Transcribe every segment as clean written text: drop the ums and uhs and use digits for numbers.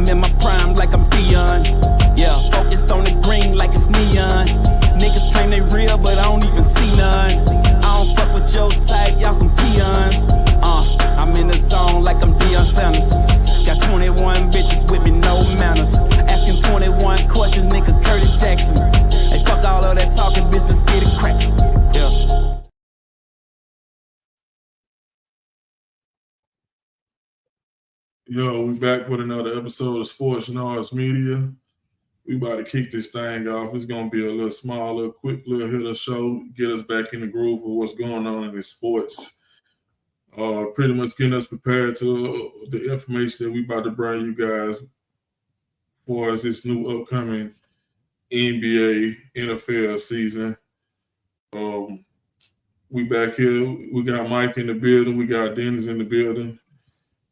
I'm in my prime like I'm Dion. Yeah, focused on the green like it's neon. Niggas claim they real, but I don't even see none. I don't fuck with your type, y'all some peons. I'm in the zone like I'm Deion Sanders. Got 21 bitches with me, no manners. Asking 21 questions, nigga Curtis Jackson. Hey, fuck all of that talking, bitch, let's get it crackin'. Yeah. Yo, we back with another episode of Sports Noise Media. We about to kick this thing off. It's gonna be a little small, little quick, little hitter show. Get us back in the groove of what's going on in the sports. Pretty much getting us prepared to the information that we about to bring you guys for us this new upcoming NBA, NFL season. We back here. We got Mike in the building. We got Dennis in the building.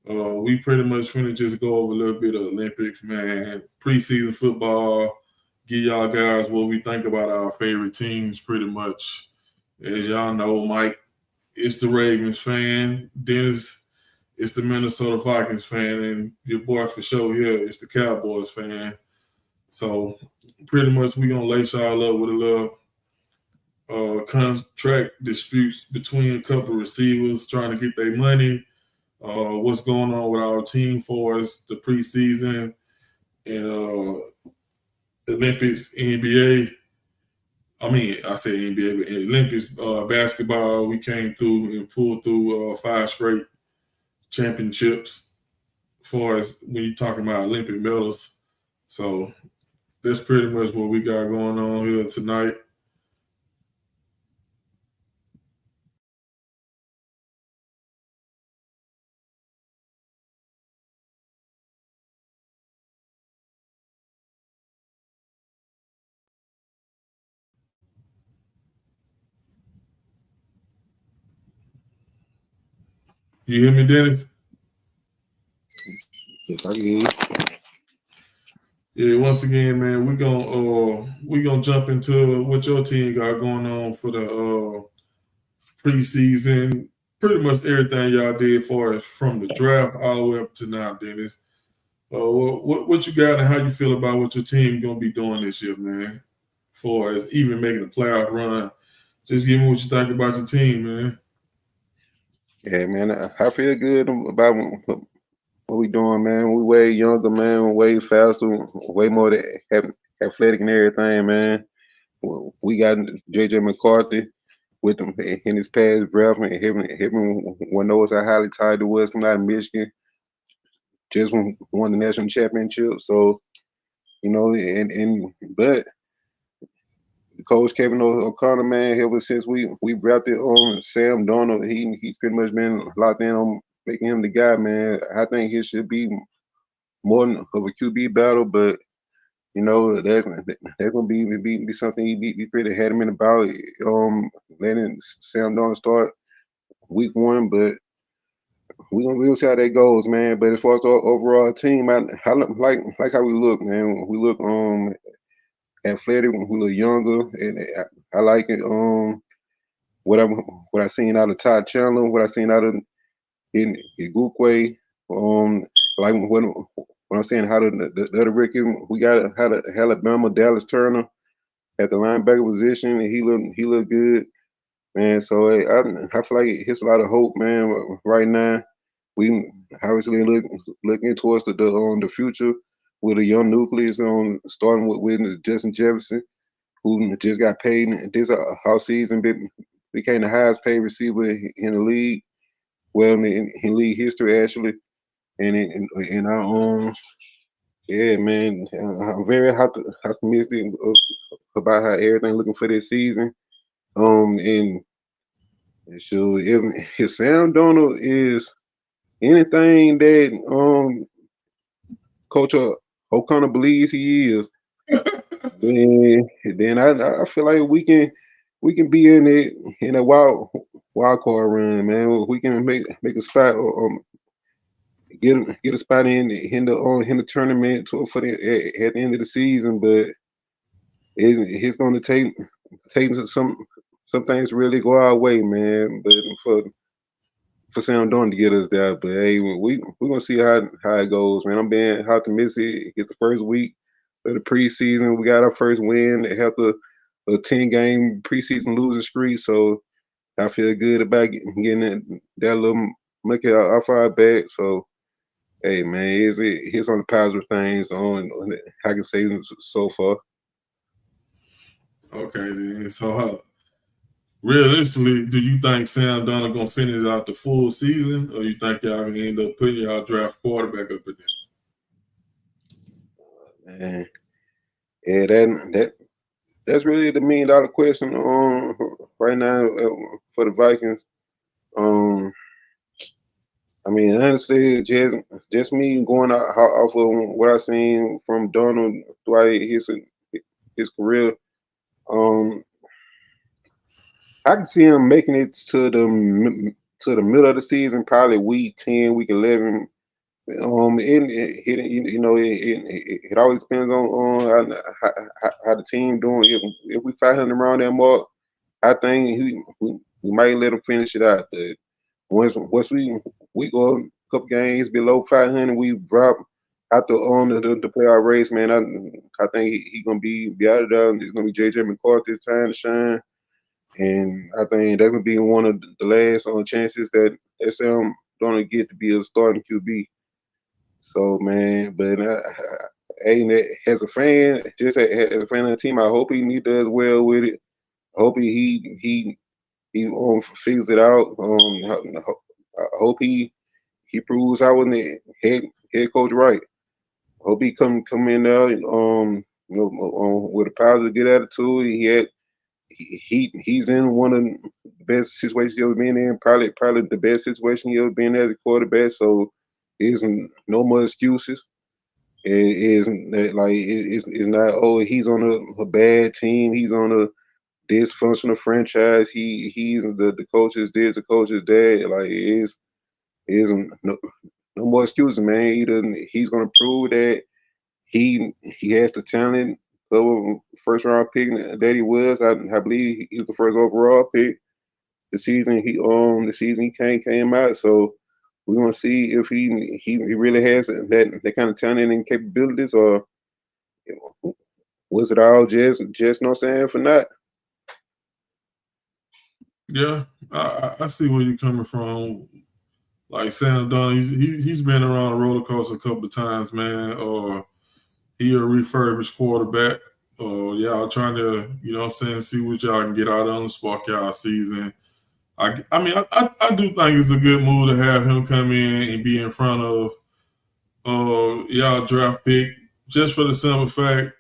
We pretty much finna just go over a little bit of Olympics, man. Preseason football. Give y'all guys what we think about our favorite teams, pretty much. As y'all know, Mike is the Ravens fan. Dennis is the Minnesota Vikings fan, and your boy for sure here is the Cowboys fan. So pretty much we gonna lace y'all up with a little contract disputes between a couple of receivers trying to get their money. What's going on with our team for us, the preseason and Olympics, NBA. I say NBA, but in Olympics basketball, we came through and pulled through 5 straight championships for us when you're talking about Olympic medals. So that's pretty much what we got going on here tonight. You hear me, Dennis? Yes, I hear you. Yeah, once again, man, we gonna jump into what your team got going on for the preseason. Pretty much everything y'all did for us from the draft all the way up to now, Dennis. What you got and how you feel about what your team gonna be doing this year, man? For as even making a playoff run, just give me what you think about your team, man. Yeah, man, I feel good about what we doing, man. We way younger, man. Way faster, way more athletic and everything, man. We got J.J. McCarthy with him in his past draft, and him one knows how highly tied it was coming out of Michigan. Just won the national championship, so but Coach Kevin O'Connor, man, ever since we drafted on Sam Darnold, he's pretty much been locked in on making him the guy, man. I think he should be more of a QB battle, but that's gonna be something he be pretty adamant about. Letting Sam Darnold start week 1, but we'll see how that goes, man. But as far as the overall team, I like how we look, man. We look athletic, we look younger, and I like it. What I seen out of Todd Chandler, what I seen out of in Igukwe, like when I'm saying how the other Ricky, we got how the Alabama Dallas Turner at the linebacker position, and he looked good, man. So I feel like it's a lot of hope, man. Right now, we obviously looking towards the future with a young nucleus starting with Justin Jefferson, who just got paid this off season, became the highest paid receiver in the league. Well, in league history, actually, and yeah, man, I'm very optimistic about how everything looking for this season. And so if Sam Darnold is anything that Coach O'Connor believes he is, then I feel like we can be in a wild card run, man. We can make a spot or get a spot in the tournament for at the end of the season, but it's going to take some things to really go our way, man. But for Sam Darnold to get us there. But hey, we're gonna see how it goes, man. I'm being optimistic. It's the first week of the preseason. We got our first win after a 10-game preseason losing streak. So I feel good about getting that little monkey off our back. So hey, man, here's on the positive things on I can say so far. Okay, then. So, realistically, do you think Sam Darnold gonna finish out the full season, or you think y'all gonna end up putting y'all draft quarterback up in there? Man, yeah, that's really the $1 million question right now for the Vikings. I mean, honestly, just me going off of what I seen from Donald throughout his career. I can see him making it to the middle of the season, probably week 10, week 11. It always depends on how the team doing. If we 500 around that mark, I think we might let him finish it out. But once we go a couple games below 500, we drop out the playoff race. Man, I think he gonna be out of there. It's gonna be JJ McCarthy's time to shine. And I think that's gonna be one of the last chances that Sam gonna get to be a starting QB. So man, but as a fan, just as a fan of the team, I hope he does well with it. I hope he figures it out. I hope he proves out when the head coach right. I hope he come in there with a positive, good attitude. He's in one of the best situations he's ever been in, probably the best situation he's ever been as a quarterback. So there's no more excuses. It's not he's on a bad team, he's on a dysfunctional franchise. He's the coaches this, the coaches that. Like it is no more excuses, man. He's gonna prove that he has the talent of first round pick that he was. I believe he was the first overall pick. The season he came out. So we're gonna see if he really has that kind of talent and capabilities, or was it all just no saying for not? Yeah, I see where you're coming from. Like Sam Darnold, he's been around a roller coaster a couple of times, man. Or he a refurbished quarterback. Or y'all trying to, see what y'all can get out on the spark y'all season. I do think it's a good move to have him come in and be in front of y'all draft pick, just for the simple fact,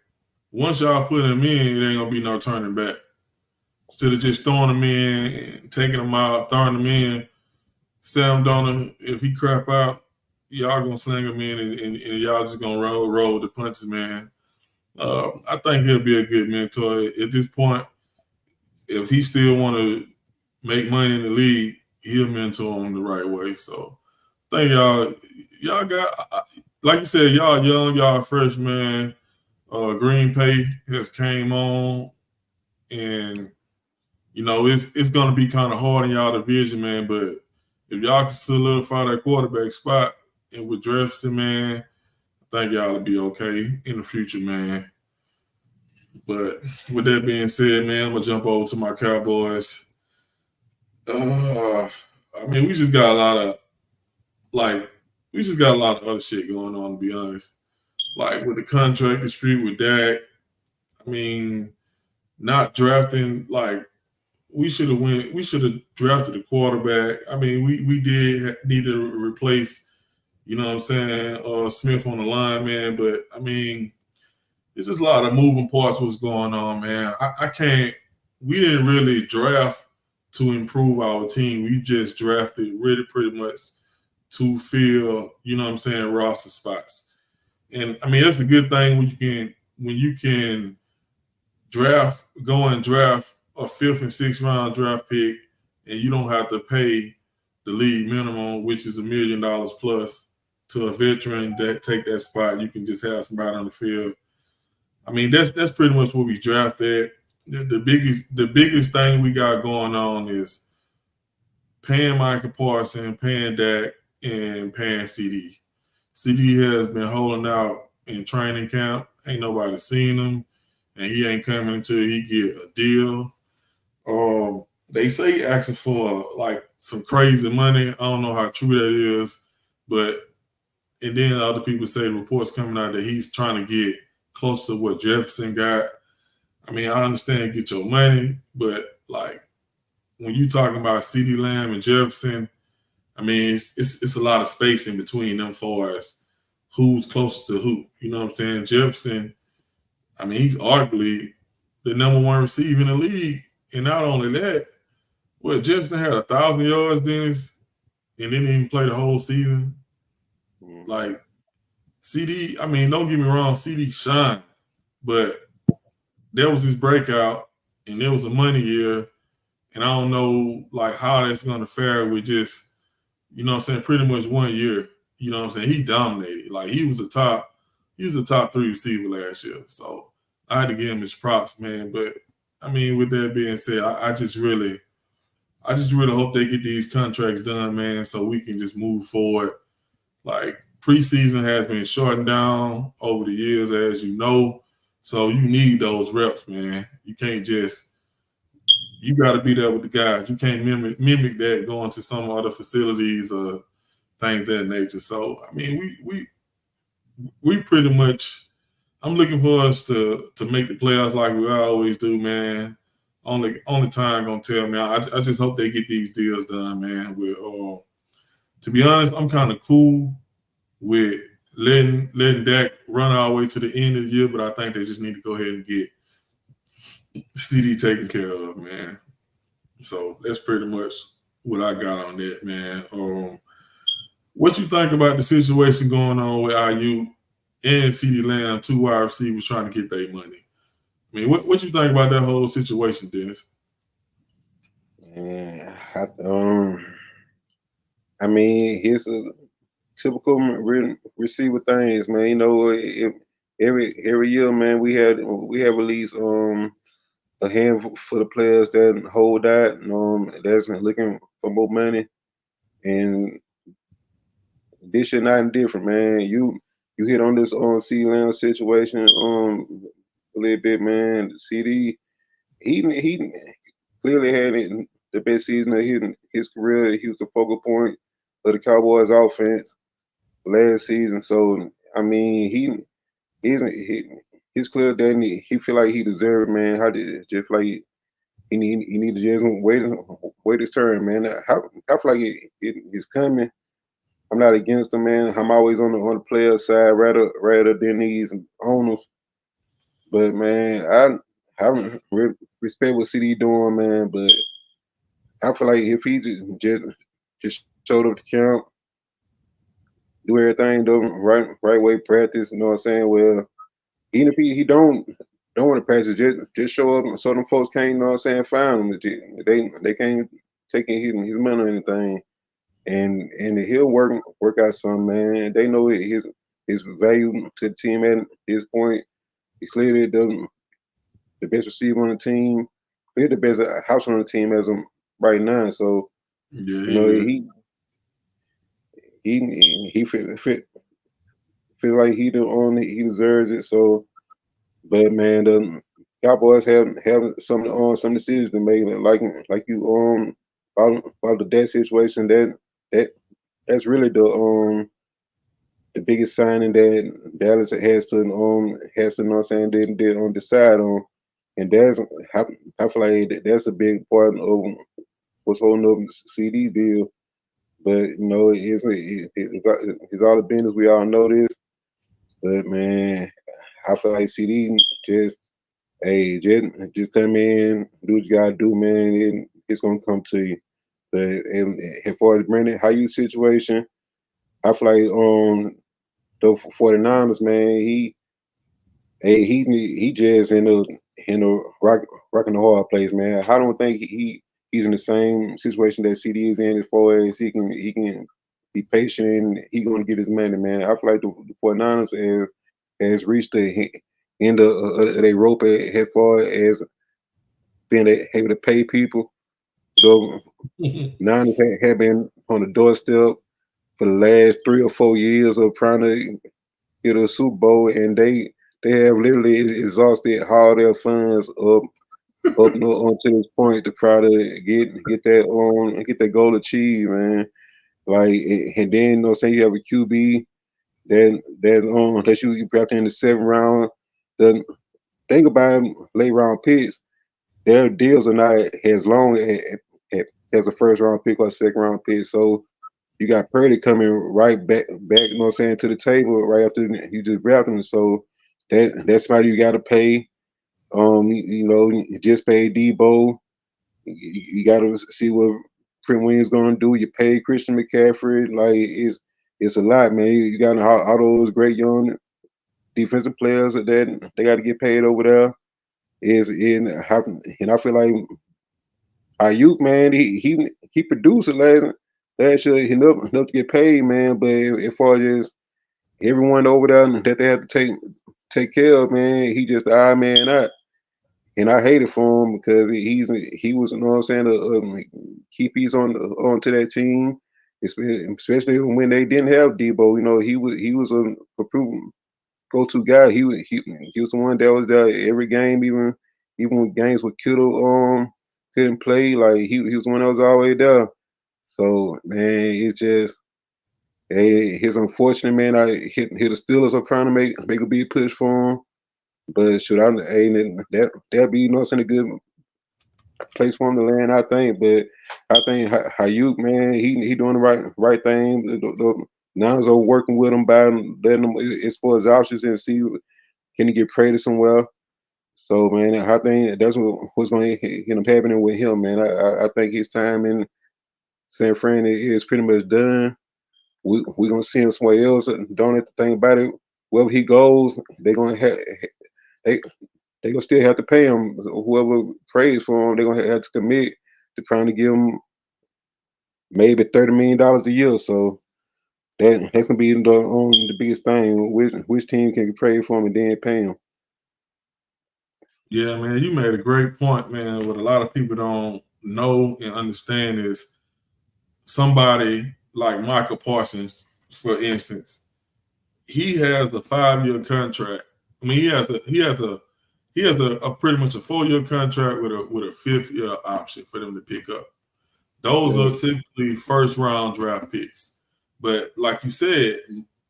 once y'all put him in, it ain't gonna be no turning back. Instead of just throwing him in, taking him out, throwing him in, Sam Darnold, if he crap out, y'all gonna sling him in and y'all just gonna roll the punches, man. I think he'll be a good mentor. At this point, if he still want to make money in the league, he'll mentor him the right way. So I think y'all got, like you said, y'all young, y'all fresh, man. Green Bay has came on, and it's gonna be kind of hard in y'all division, man. But if y'all can solidify that quarterback spot and with Jefferson, man, I think y'all will be okay in the future, man. But with that being said, man, I'm gonna jump over to my Cowboys. We just got a lot of other shit going on, to be honest. Like with the contract dispute with Dak, not drafting, like we should have drafted a quarterback. We did need to replace, Smith on the line, man. But it's just a lot of moving parts what's going on, man. We didn't really draft to improve our team. We just drafted really pretty much to fill, roster spots. And that's a good thing when you can go and draft a 5th and 6th round draft pick, and you don't have to pay the league minimum, which is $1 million plus, to a veteran that take that spot. You can just have somebody on the field. That's pretty much what we drafted. The biggest thing we got going on is paying Michael Parsons, paying Dak, and paying CD. CD has been holding out in training camp. Ain't nobody seen him, and he ain't coming until he get a deal. They say he asking for like some crazy money. I don't know how true that is, but and then other people say reports coming out that he's trying to get close to what Jefferson got. I mean, I understand get your money, but like when you talking about CeeDee Lamb and Jefferson, I mean it's a lot of space in between them far as who's close to who. You know what I'm saying? Jefferson, I mean, he's arguably the #1 receiver in the league. And not only that, Jefferson had 1,000 yards, Dennis, and didn't even play the whole season. Like, CD, I mean, don't get me wrong, CD shined, but that was his breakout, and there was a money year, and I don't know, like, how that's going to fare with just, you know what I'm saying, pretty much 1 year. You know what I'm saying? He dominated. Like, he was a top 3 receiver last year. So I had to give him his props, man. But I mean, with that being said, I just really hope they get these contracts done, man, so we can just move forward. Like, preseason has been shortened down over the years, as you know. So you need those reps, man. You can't just – you got to be there with the guys. You can't mimic that going to some other facilities or things of that nature. So, I mean, we pretty much – I'm looking for us to make the playoffs like we always do, man. Only time gonna tell, man. I just hope they get these deals done, man. To be honest, I'm kind of cool with letting Dak run all the way to the end of the year, but I think they just need to go ahead and get CD taken care of, man. So that's pretty much what I got on that, man. What you think about the situation going on with IU and CeeDee Lamb, 2 wide receivers trying to get their money? I mean, what you think about that whole situation, Dennis? Yeah, I mean, it's a typical receiver things, man. You know, every year, man, we have at least a handful for the players that hold out, that's looking for more money, and this year not different, man. You hit on this CeeDee Lamb situation a little bit, man. CD, he clearly had the best season of his career. He was the focal point of the Cowboys offense last season. So I mean, he's clear that he feel like he deserved, man. Just like he need to just wait his turn, man. I feel like it's coming. I'm not against him, man. I'm always on the player side rather than these owners. But man, I respect what CD doing, man. But I feel like if he just showed up to camp, do everything the right way, practice, you know what I'm saying? Well, even if he don't want to practice, just show up so them folks can't, you know what I'm saying, find him. They can't take his money or anything. And he'll work out some, man. They know his value to the team at this point. He's clearly the best receiver on the team. He's the best house on the team as of right now. So he feel like he deserves it. So, but man, the Cowboys have some decisions to make. Like you about the debt situation. That's really the biggest signing that Dallas has to you know what I'm saying, they decide on. And I feel like that's a big part of what's holding up the CD deal. But you know, it's all the business. We all know this. But man, I feel like CD just come in, do what you gotta do, man, and it's gonna come to you. But and as far as Brandon Ayuk situation, I feel like the 49ers, man, he just in a rocking the hard place, man. I don't think he's in the same situation that CD is in as far as he can be patient and he gonna get his money, man. I feel like the 49ers has reached the end of their rope as far as being able to pay people. The Niners have been on the doorstep for the last 3 or 4 years of trying to get a Super Bowl, and they have literally exhausted all their funds up onto this point to try to get that goal achieved, man. Like, and then say you have a QB that you drafted in the 7th round. The thing about late round picks, their deals are not as long as a 1st round pick or 2nd round pick. So you got Purdy coming right back, to the table right after you just drafted him. So that's somebody you got to pay. You just paid Debo. You got to see what Trent Williams going to do. You pay Christian McCaffrey. Like, it's a lot, man. You got all those great young defensive players that they got to get paid over there. And I feel like Ayuk, man, he produced it last year. He enough to get paid, man. But as far as everyone over there that they have to take care of, man, he just the odd man out. And I hate it for him because he was, you know what I'm saying, keep peace onto that team, especially when they didn't have Debo. You know, he was a proven go-to guy. He was the one that was there every game, even when games with Kittle couldn't play. Like, he was the one that was always there. So, man, it's just it's unfortunate, man. I hit the Steelers up trying to make a big push for him. But that'll be a good place for him to land, I think. But I think Ayuk, man, he doing the right thing. The Niners are working with him by letting him explore his options and see can he get traded somewhere. So, man, I think that's what's going to end up happening with him, man. I think his time in San Fran is pretty much done. We're gonna see him somewhere else. Don't have to think about it. Wherever he goes, they're gonna have. They gonna still have to pay him. Whoever prays for him, they're gonna have to commit to trying to give him maybe $30 million a year. So that's gonna be the biggest thing. Which team can trade for him and then pay him? Yeah, man, you made a great point, man. What a lot of people don't know and understand is somebody like Michael Parsons, for instance, he has a 5-year contract. I mean, he has a pretty much a 4-year contract with a 5th-year option for them to pick up. Those are typically 1st-round draft picks. But like you said,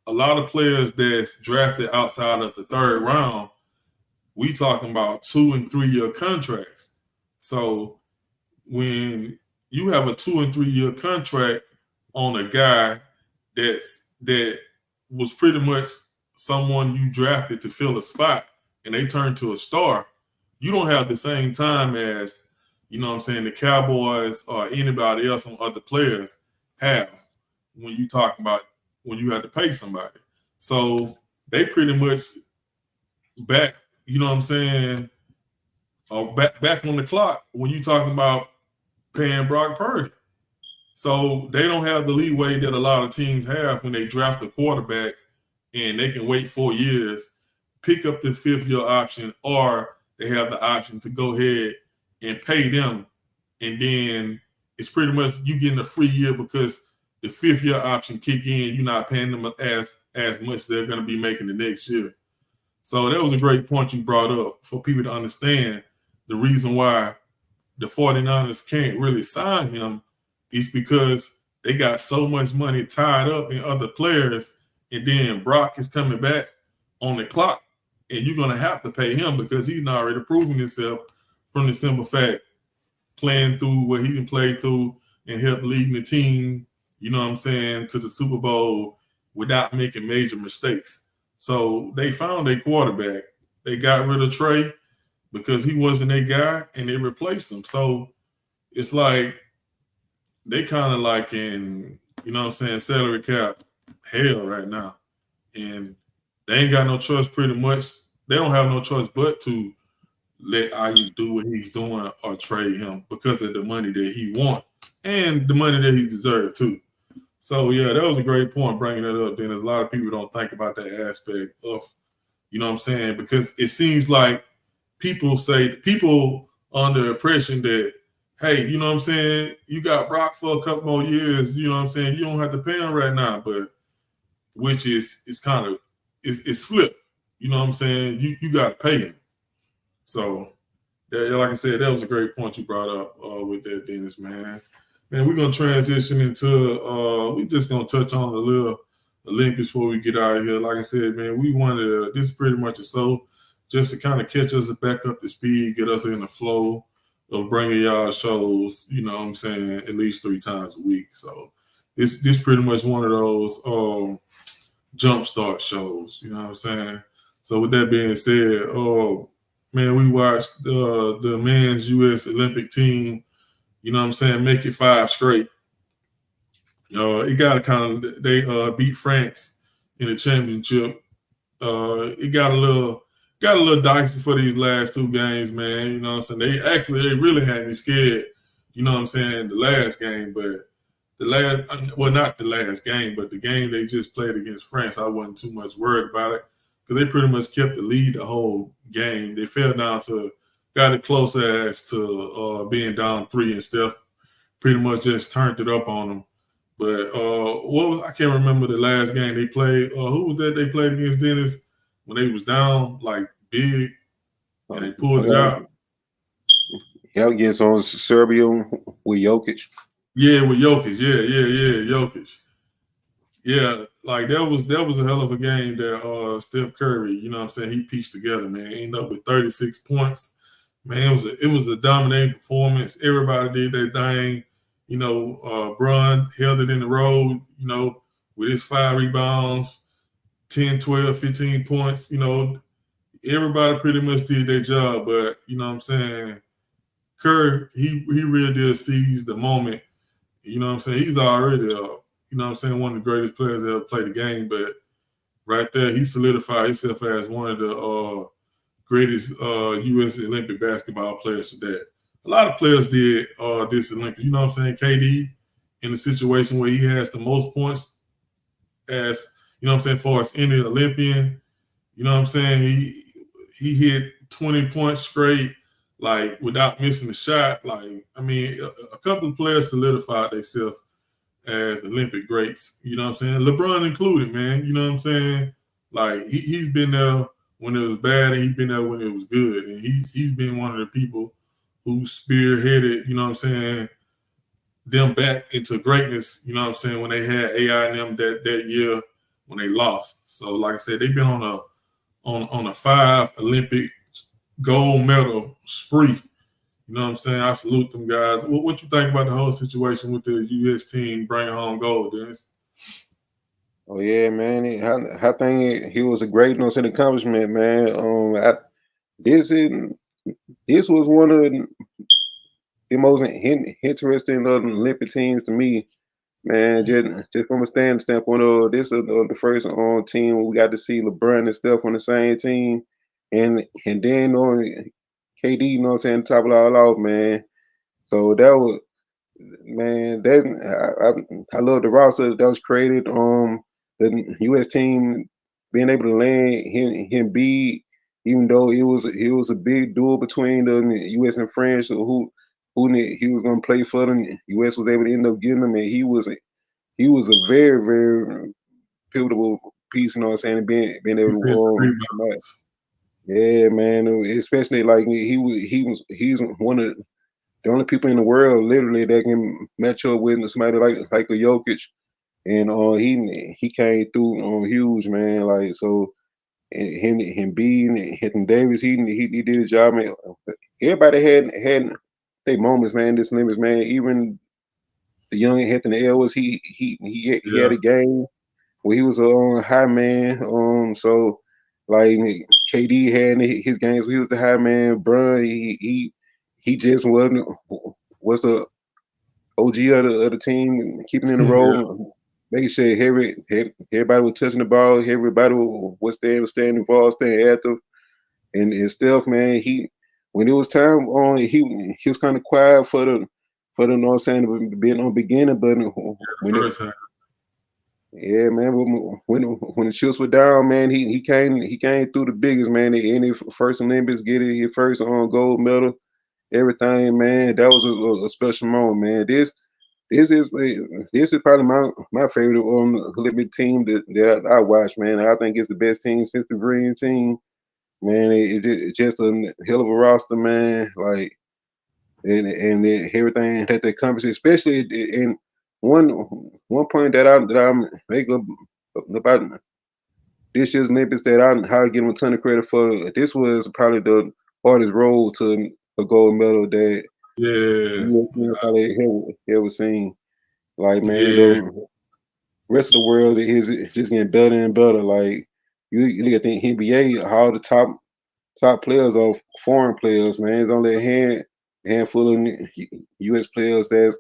a lot of players that's drafted outside of the 3rd round, we talking about 2- and 3-year contracts. So when you have a 2- and 3-year contract on a guy that was pretty much someone you drafted to fill a spot and they turn to a star, you don't have the same time as, you know what I'm saying, the Cowboys or anybody else on other players have when you talk about when you have to pay somebody. So they pretty much back, you know what I'm saying, back on the clock when you talking about paying Brock Purdy. So they don't have the leeway that a lot of teams have when they draft a quarterback and they can wait 4 years, pick up the 5th-year option, or they have the option to go ahead and pay them. And then it's pretty much you getting a free year because the 5th-year option kick in, you're not paying them as much they're going to be making the next year. So that was a great point you brought up for people to understand the reason why the 49ers can't really sign him is because they got so much money tied up in other players, and then Brock is coming back on the clock, and you're going to have to pay him because he's not already proven himself from the simple fact playing through what he can play through and help leading the team, you know what I'm saying, to the Super Bowl without making major mistakes. So they found a quarterback. They got rid of Trey because he wasn't a guy, and they replaced him. So it's like they kind of like in, you know what I'm saying, salary cap hell right now. And they ain't got no choice pretty much. They don't have no choice but to let Ayuk do what he's doing or trade him because of the money that he wants and the money that he deserved too. So, yeah, that was a great point bringing that up. Then a lot of people don't think about that aspect of, you know what I'm saying, because it seems like people under the impression that, hey, you know what I'm saying? You got Brock for a couple more years. You know what I'm saying? You don't have to pay him right now, but which is kind of it's flipped. You know what I'm saying? You got to pay him. So, like I said, that was a great point you brought up with that, Dennis, man. Man, we're gonna transition into we just gonna touch on a little Olympics before we get out of here. Like I said, man, we wanted this is pretty much a so just to kind of catch us back up to speed, get us in the flow of bringing y'all shows. You know what I'm saying? At least 3 times a week. So this pretty much one of those jumpstart shows. You know what I'm saying? So with that being said, man, we watched the men's U.S. Olympic team. You know what I'm saying? Make it 5 straight. It got to kind of they beat France in the championship. It got a little dicey for these last 2 games, man. You know what I'm saying? They really had me scared. You know what I'm saying? The last game, but not the last game, but the game they just played against France, I wasn't too much worried about it because they pretty much kept the lead the whole game. They fell down got it close as to being down 3, and Steph pretty much just turned it up on them. But I can't remember the last game they played. Who was that they played against, Dennis, when they was down like big and they pulled it out? Yeah, against on Serbia with Jokic. Yeah, with Jokic. Yeah, Jokic. Yeah, like that was a hell of a game that Steph Curry, you know what I'm saying, he pieced together, man. Ended up with 36 points. Man, it was a dominating performance. Everybody did their thing. You know, Bron held it in the road, you know, with his 5 rebounds, 10, 12, 15 points. You know, everybody pretty much did their job. But, you know what I'm saying, Curry, he really did seize the moment. You know what I'm saying? He's already, you know what I'm saying, one of the greatest players that ever played the game. But right there, he solidified himself as one of the greatest U.S. Olympic basketball players for that. A lot of players did this Olympics. You know what I'm saying? KD in a situation where he has the most points as, you know what I'm saying, for as any Olympian. You know what I'm saying? He hit 20 points straight, like without missing a shot. Like, I mean, a couple of players solidified themselves as Olympic greats. You know what I'm saying? LeBron included, man. You know what I'm saying? Like, he's been there when it was bad, and he's been there when it was good. And he's been one of the people who spearheaded, you know what I'm saying, them back into greatness, you know what I'm saying, when they had AI and them that year when they lost. So like I said, they've been on a 5 Olympic gold medal spree. You know what I'm saying? I salute them guys. What you think about the whole situation with the U.S. team bringing home gold, Dennis? Oh yeah, man. I think he was a great accomplishment, man. This was one of the most interesting Olympic teams to me, man. Just from a standpoint of this is the first team where we got to see LeBron and Steph on the same team, and then on KD, you know what I'm saying, top it all off, man. So that was, man, I love the roster that was created. The U.S. team being able to land him beat, even though it was a big duel between the U.S. and France, who he was going to play for them. The U.S. was able to end up getting him, and he was a very, very pivotal piece, you know what I'm saying, being able to yeah, man, especially like he's one of the only people in the world literally that can match up with somebody like a Jokic. And he came through huge, man. Like, so him being Anthony Davis, he did his job, man. Everybody had their moments, man. This Olympics, man. Even the young Anthony Edwards, he had a game where he was a high man. So like KD had his games where he was the high man. Bron, he just was the OG of the team, keeping in the role. Making sure everybody was touching the ball, everybody was staying involved, staying active, and Steph, man, when it was time on, he was kind of quiet for the you know what I'm saying, being on the beginning, but yeah, man, when the chips were down, man, he came through the biggest, man, in his first Olympics, getting his first gold medal, everything, man. That was a special moment, man. This is probably my favorite Olympic team that I watch, man. I think it's the best team since the Green team, man. It's just a hell of a roster, man. Like and everything that they accomplish, especially in one one point that I'm make about this year's Olympics that I give them a ton of credit for. This was probably the hardest road to a gold medal that Yeah, U.S. team probably ever seen. Like man, yeah, the rest of the world is just getting better and better. Like you look at the NBA, all the top players are foreign players, man. There's only a handful of U.S. players that's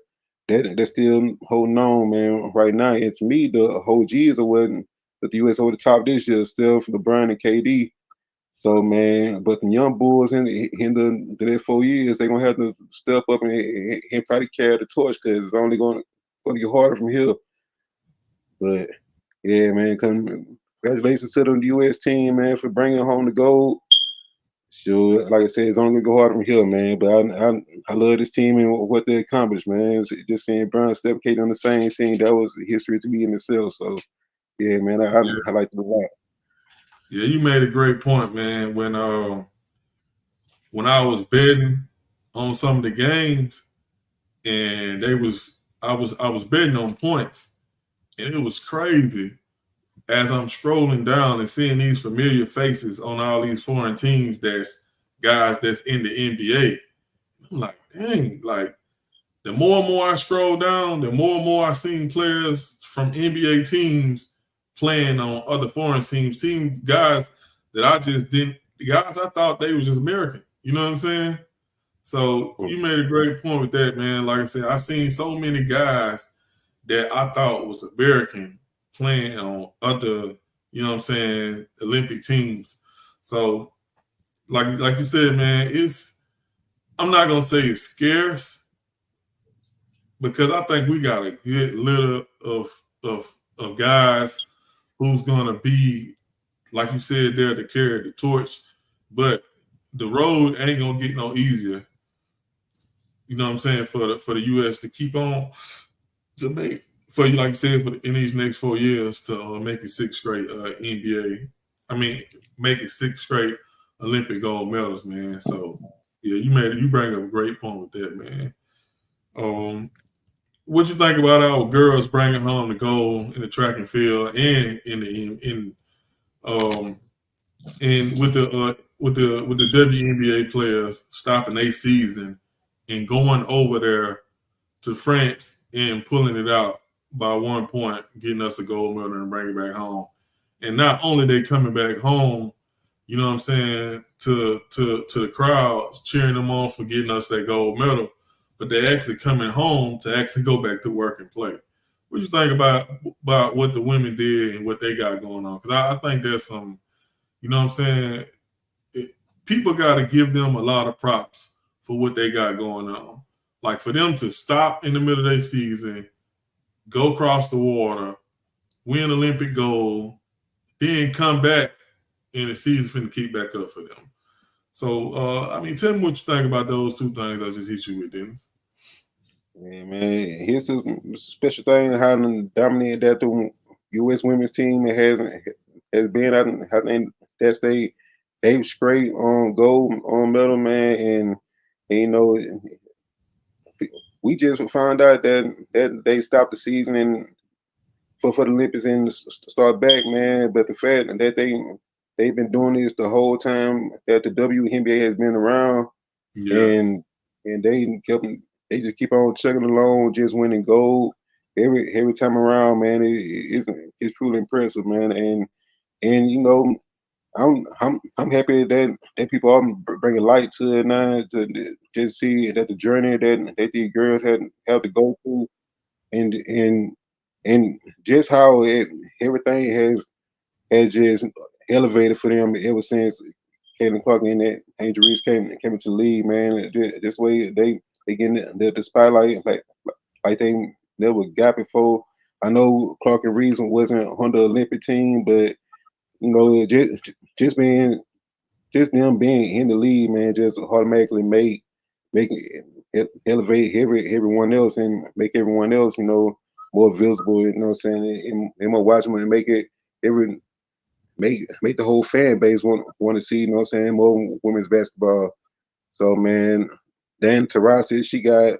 still holding on, man. Right now, and to me, the whole G's are what the U.S. over the top this year, still for LeBron and KD. So man, but the young bulls in the next 4 years, they're gonna have to step up and try to carry the torch because it's only going to get harder from here. But yeah, man, congratulations to the U.S. team, man, for bringing home the gold. Sure, like I said, it's only gonna go harder from here, man. But I love this team and what they accomplished, man. Just seeing Brown Steph Kate on the same team, that was history to me in itself. So yeah, man, I like it a lot. yeah. You made a great point, man. When I was betting on some of the games, and I was betting on points, and it was crazy. As I'm scrolling down and seeing these familiar faces on all these foreign teams, that's guys that's in the NBA. I'm like, dang, like the more and more I scroll down, the more and more I seen players from NBA teams playing on other foreign teams, guys that I just didn't, the guys I thought they were just American. You know what I'm saying? So you made a great point with that, man. Like I said, I seen so many guys that I thought was American playing on other, you know what I'm saying, Olympic teams. So like you said, man, I'm not gonna say it's scarce because I think we got a good litter of guys who's gonna be, like you said, there to carry the torch. But the road ain't gonna get no easier. You know what I'm saying, for the US to keep on to make, for you, like you said, in these next 4 years to make it 6 straight NBA. I mean, make it 6 straight Olympic gold medals, man. So yeah, you bring up a great point with that, man. What you think about our girls bringing home the gold in the track and field and um and with the WNBA players stopping their season and going over there to France and pulling it out by 1 point, getting us a gold medal and bringing it back home. And not only they coming back home, you know what I'm saying, to the crowd cheering them on for getting us that gold medal, but they actually coming home to actually go back to work and play. What you think about what the women did and what they got going on? Because I think there's some, you know what I'm saying, people got to give them a lot of props for what they got going on. Like for them to stop in the middle of their season, go across the water, win Olympic gold, then come back and the season's finna keep back up for them. So, I mean, tell me what you think about those two things I just hit you with, Dennis. Yeah, man, here's the special thing how dominated that the U.S. women's team has been. I think that's they straight on gold on medal, man, and you know we just found out that they stopped the season and for the Olympics and start back, man. But the fact that they've been doing this the whole time that the WNBA has been around, Yeah. and they just keep on chugging along, just winning gold every time around, man. It's truly impressive, man. And you know, I'm happy that people are bringing light to it now to just see that the journey that these girls have to go through, and and just how everything has just elevated for them ever since Caitlin Clark and that Angel Reese came into the league, man. This way they getting the spotlight like they never got before. I know Clark and Reese wasn't on the Olympic team, but you know, just them being in the league, man, just automatically made make it elevate everyone else and make everyone else, more visible. You know what I'm saying? And more watchable and make it every make the whole fan base want to see. You know what I'm saying? More women's basketball. So man, Dan Taurasi, she got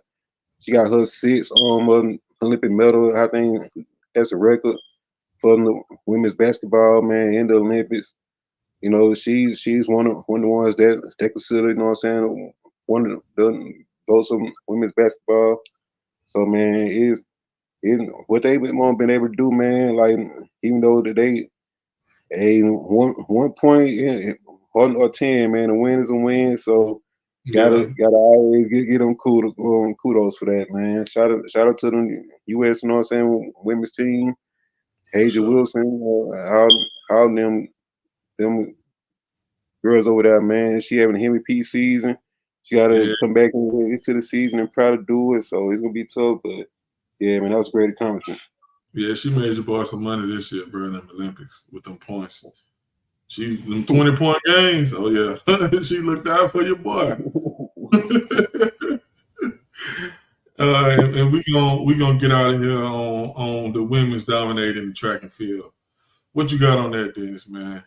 her 6th Olympic medal. I think that's a record for the women's basketball, man, in the Olympics. She's one of the ones that consider, you know what I'm saying, one of the those of women's basketball. So man, is what they've been able to do, man. Like even though that they a one point or 10, man, a win is a win. So gotta always get them kudos for that, man. Shout out to the U.S. You know what I'm saying, women's team. Asia Wilson, all them girls over there, man. She having a MVP season. She got to come back into the season and try to do it. So it's gonna be tough, but yeah, man, that was a great accomplishment. Yeah, she made your boy some money this year, bro, in the Olympics with them points. She them 20-point games. Oh yeah, she looked out for your boy. And we gonna get out of here on the women's dominating the track and field. What you got on that, Dennis, man?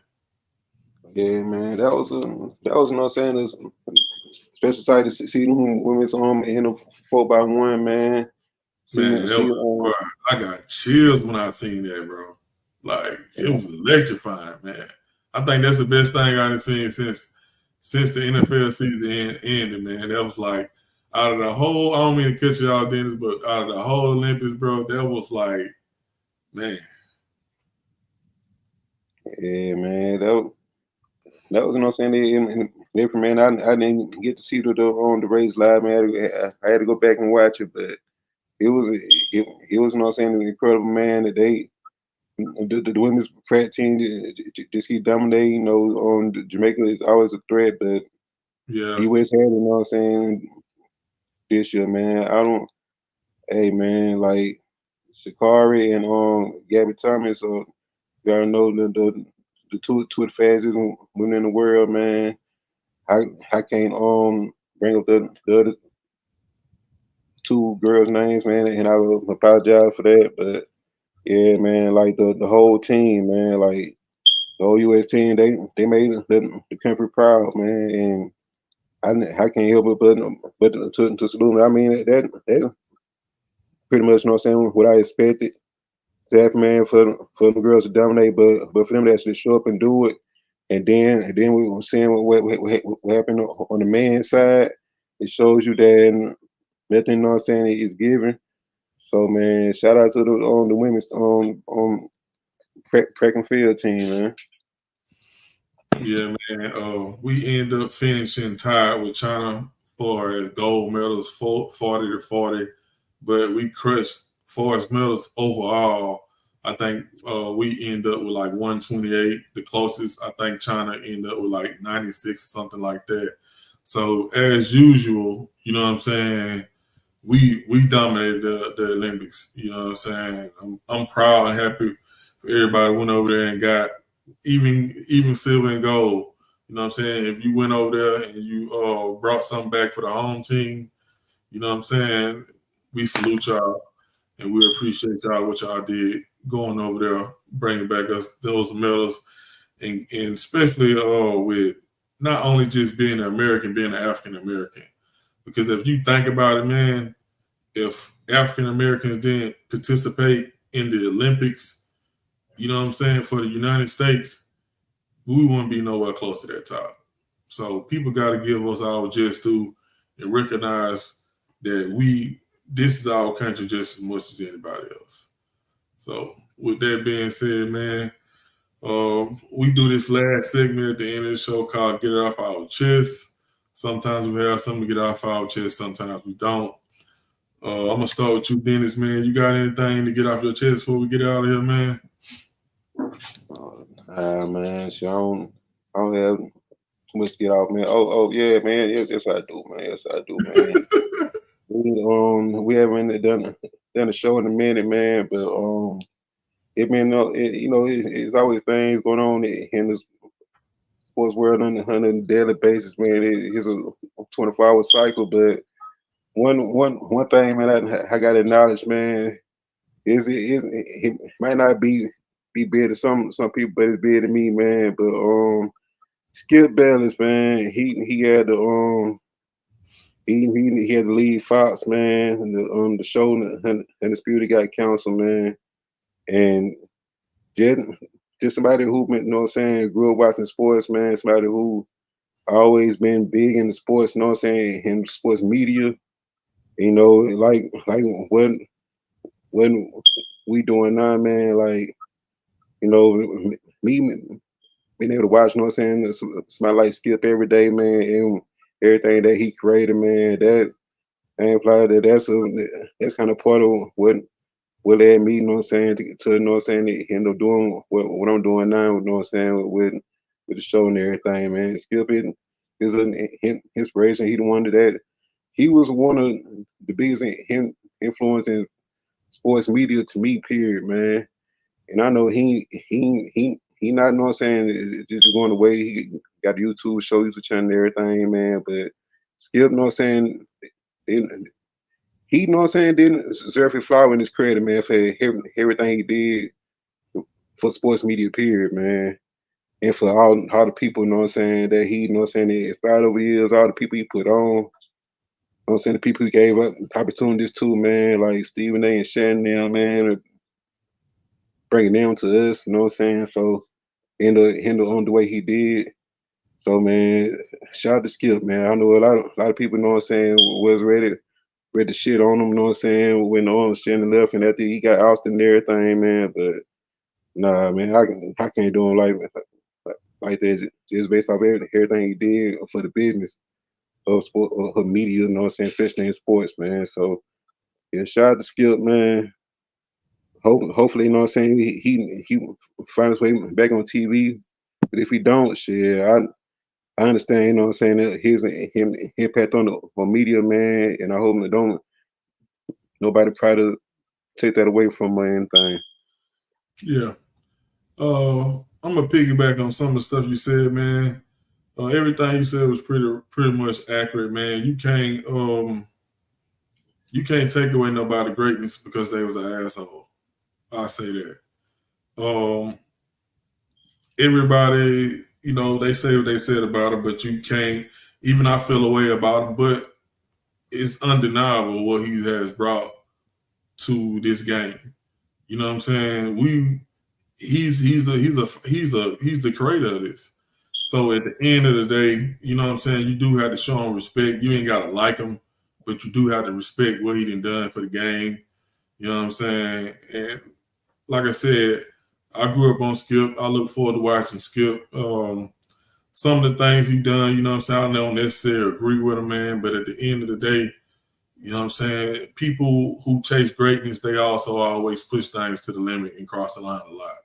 Yeah, man, that was you know what I'm saying, is special sight to see them women's in the 4x1, man. I got chills when I seen that, bro. Like it was electrifying, man. I think that's the best thing I've seen since the NFL season ended, man. That was like out of the whole. I don't mean to cut you out, Dennis, but out of the whole Olympics, bro, that was like, man. Yeah, man, that was you know what I'm saying. Different, man. I didn't get to see the race live, man. I had to go back and watch it, but it was you know what I'm saying, incredible, man. That the women's track team just keep dominating. You know, on Jamaica is always a threat, but yeah, U.S. had, you know what I'm saying, this year, man. Hey, man, like Sha'Carri and Gabby Thomas, you gotta know the two of the fastest women in the world, man. I can't bring up the other two girls' names, man, and I will apologize for that. But yeah, man, like the whole team, man, like the whole U.S. team, they made the country proud, man, and I can't help it but to salute them. I mean that pretty much, you know what I'm saying, what I expected. Exactly, man, for the girls to dominate, but for them to actually show up and do it, and then we were seeing what happened on the men's side. It shows you that nothing, you know what I'm saying, is given. So man, shout out to the women's track and field team, man. Yeah, man. We end up finishing tied with China for gold medals, 40-40, but we crushed forest medals overall. I think we end up with like 128. The closest, I think China ended up with like 96 or something like that. So as usual, you know what I'm saying, we dominated the Olympics. You know what I'm saying. I'm proud and happy for everybody who went over there and got even silver and gold. You know what I'm saying. If you went over there and you brought something back for the home team, you know what I'm saying, we salute y'all and we appreciate y'all what y'all did going over there, bringing back us those medals, and especially with not only just being an American, being an African American. Because if you think about it, man, if African Americans didn't participate in the Olympics, you know what I'm saying, for the United States, we wouldn't be nowhere close to that top. So people got to give us our just due and recognize that this is our country just as much as anybody else. So with that being said, man, we do this last segment at the end of the show called Get It Off Our Chest. Sometimes we have something to get off our chest, sometimes we don't. I'm going to start with you, Dennis, man. You got anything to get off your chest before we get out of here, man? Man, I don't have too much to get off, man. Oh, yeah, man. Yes, I do, man. Yes, I do, man. We haven't done a show in a minute, man, but it's always things going on in this sports world on a daily basis, man. It's a 24-hour cycle. But one thing, man, I got to acknowledge, man, is it might not be big to some people, but it's big to me, man. But Skip Bayless, man, he had the he had to leave Fox, man, and the show and the Spirit got canceled, man, and just somebody who, you know what I'm saying, grew up watching sports, man, somebody who always been big in the sports, you know what I'm saying, in sports media, you know, like when we doing now, man, like, you know, me being able to watch, you know what I'm saying, somebody like Skip every day, man, and everything that he created, man, that's kind of part of what led me, you know what I'm saying, to you know what I'm saying, to end up doing what I'm doing now, you know what I'm saying, with the show and everything, man. Skip is an inspiration. He the one that he was one of the biggest influence in sports media to me, period, man. And I know he not, you know what I'm saying, just going away. He got a YouTube show, YouTube channel and everything, man. But Skip, you know what I'm saying, he, you know what I'm saying, didn't deserve a flower in his credit, man, for everything he did for sports media, period, man. And for all the people, you know what I'm saying, that he, you know what I'm saying, inspired over the years, all the people he put on, you know what I'm saying, the people he gave up opportunities to, man, like Stephen A. and Shannon, man, bringing them to us, you know what I'm saying? So, handle on the way he did. So, man, shout out to Skip, man. I know a lot of people, you know what I'm saying, was ready to shit on him, you know what I'm saying, when Shannon left and after he got ousted and everything, man. But nah, man, I can't do him like that just based off everything he did for the business of sport of media, you know what I'm saying, especially in sports, man. So yeah, shout out to Skip, man. Hopefully, you know what I'm saying, he find his way back on TV. But if he don't, shit, I understand, you know what I'm saying, his impact on media, man, and I hope that don't nobody try to take that away from him or anything. Yeah. I'm gonna piggyback on some of the stuff you said, man. Everything you said was pretty much accurate, man. You can't take away nobody's greatness because they was an asshole. I say that. Everybody, you know, they say what they said about him, but you can't. Even I feel a way about him, but it's undeniable what he has brought to this game. You know what I'm saying? He's the creator of this. So at the end of the day, you know what I'm saying, you do have to show him respect. You ain't gotta like him, but you do have to respect what he done for the game. You know what I'm saying? And like I said, I grew up on Skip. I look forward to watching Skip. Some of the things he done, you know what I'm saying, I don't necessarily agree with him, man, but at the end of the day, you know what I'm saying, people who chase greatness, they also always push things to the limit and cross the line a lot.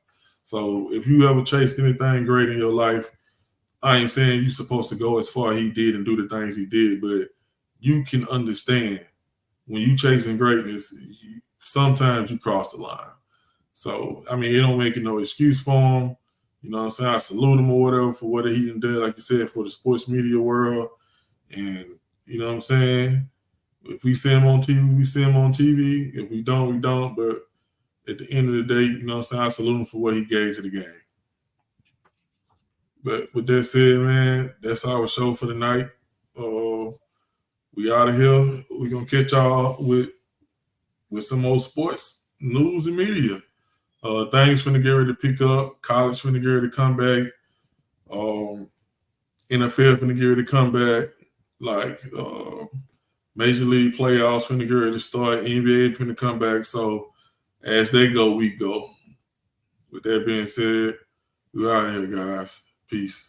So if you ever chased anything great in your life, I ain't saying you're supposed to go as far as he did and do the things he did, but you can understand when you chasing greatness, sometimes you cross the line. So, I mean, it don't make it no excuse for him. You know what I'm saying? I salute him or whatever for what he done, like you said, for the sports media world. And, you know what I'm saying? If we see him on TV, we see him on TV. If we don't, we don't. But at the end of the day, you know what I'm saying, I salute him for what he gave to the game. But with that said, man, that's our show for the night. We out of here. We're going to catch y'all with some more sports news and media. Things finna get ready to pick up. College finna get ready to come back. NFL finna get ready to come back. Like Major League playoffs finna get ready to start. NBA finna come back. So as they go, we go. With that being said, we out of here, guys. Peace.